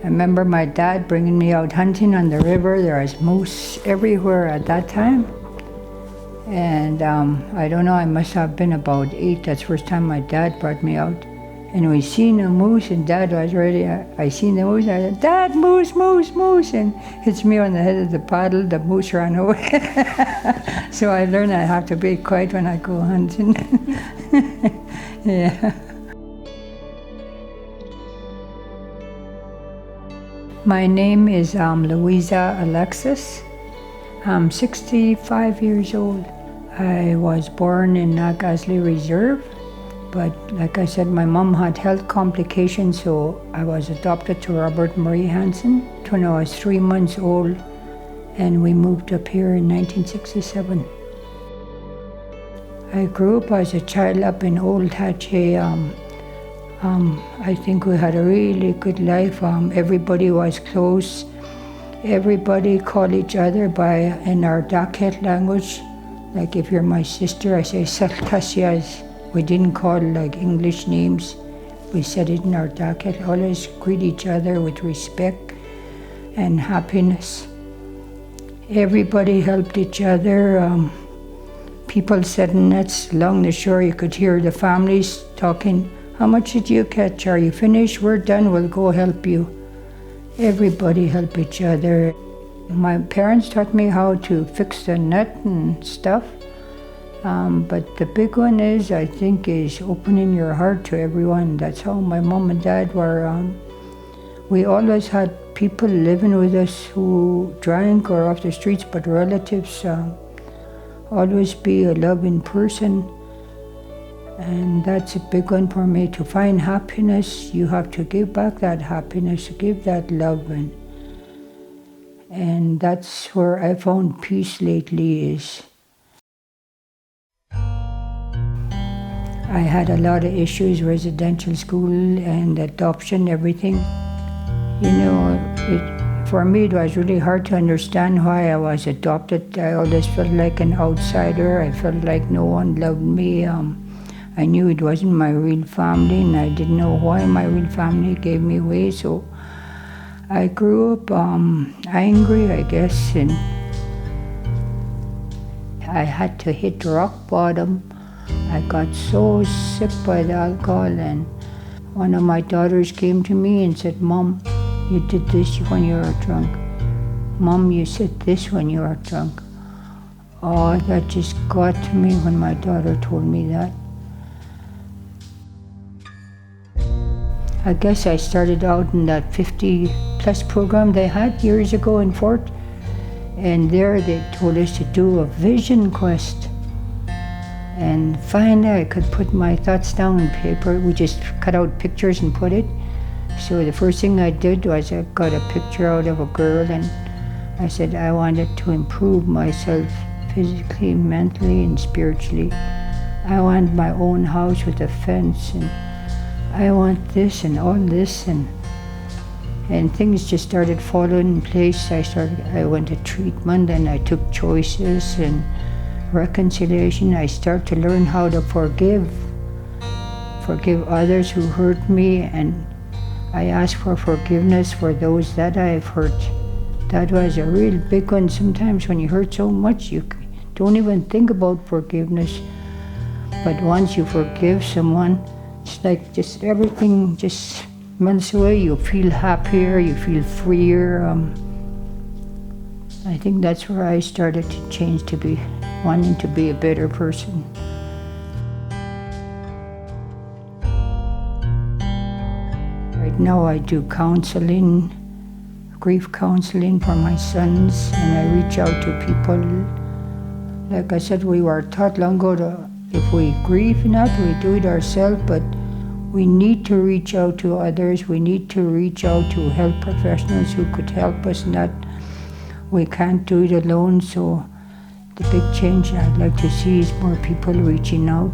I remember my dad bringing me out hunting on the river. There was moose everywhere at that time. And I don't know, I must have been about 8. That's the first time my dad brought me out. And we seen a moose, and Dad was ready. I seen the moose, and I said, "Dad, moose, moose, moose," and hits me on the head of the paddle. The moose ran away. So I learned I have to be quiet when I go hunting. Yeah. My name is Louisa Alexis. I'm 65 years old. I was born in Nagasley Reserve. But like I said, my mom had health complications, so I was adopted to Robert Marie Hansen when I was 3 months old, and we moved up here in 1967. I grew up as a child up in Old Tachie. I think we had a really good life. Everybody was close. Everybody called each other in our Daket language. Like if you're my sister, I say Tachie. We didn't call like English names. We said it in our Daket. Always greet each other with respect and happiness. Everybody helped each other. People sitting nets along the shore, you could hear the families talking. "How much did you catch? Are you finished? We're done, we'll go help you." Everybody helped each other. My parents taught me how to fix the net and stuff. But the big one is, I think, is opening your heart to everyone. That's how my mom and dad were. We always had people living with us who drank or off the streets, but relatives. Always be a loving person. And that's a big one for me. To find happiness, you have to give back that happiness, give that love. And that's where I found peace lately is. I had a lot of issues, residential school and adoption, everything. You know, for me it was really hard to understand why I was adopted. I always felt like an outsider. I felt like no one loved me. I knew it wasn't my real family, and I didn't know why my real family gave me away. So I grew up angry, I guess, and I had to hit rock bottom. I got so sick by the alcohol, and one of my daughters came to me and said, "Mom, you did this when you were drunk. Mom, you said this when you were drunk." Oh, that just got to me when my daughter told me that. I guess I started out in that 50+ program they had years ago in Fort, and there they told us to do a vision quest. And finally I could put my thoughts down on paper. We just cut out pictures and put it. So the first thing I did was I got a picture out of a girl, and I said I wanted to improve myself physically, mentally, and spiritually. I want my own house with a fence, and I want this and all this, and things just started falling in place. I went to treatment, and I took choices and reconciliation. I started to learn how to forgive others who hurt me, and I asked for forgiveness for those that I've hurt. That was a real big one. Sometimes when you hurt so much, you don't even think about forgiveness. But once you forgive someone, it's like just everything just melts away. You feel happier, you feel freer. I think that's where I started to change, to be wanting to be a better person. Right now I do counseling, grief counseling for my sons, and I reach out to people. Like I said, we were taught long ago if we grieve enough, we do it ourselves, but we need to reach out to others. We need to reach out to health professionals who could help us, we can't do it alone. So the big change I'd like to see is more people reaching out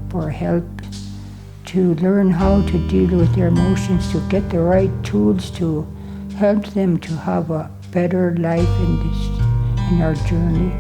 for help, to learn how to deal with their emotions, to get the right tools to help them to have a better life in our journey.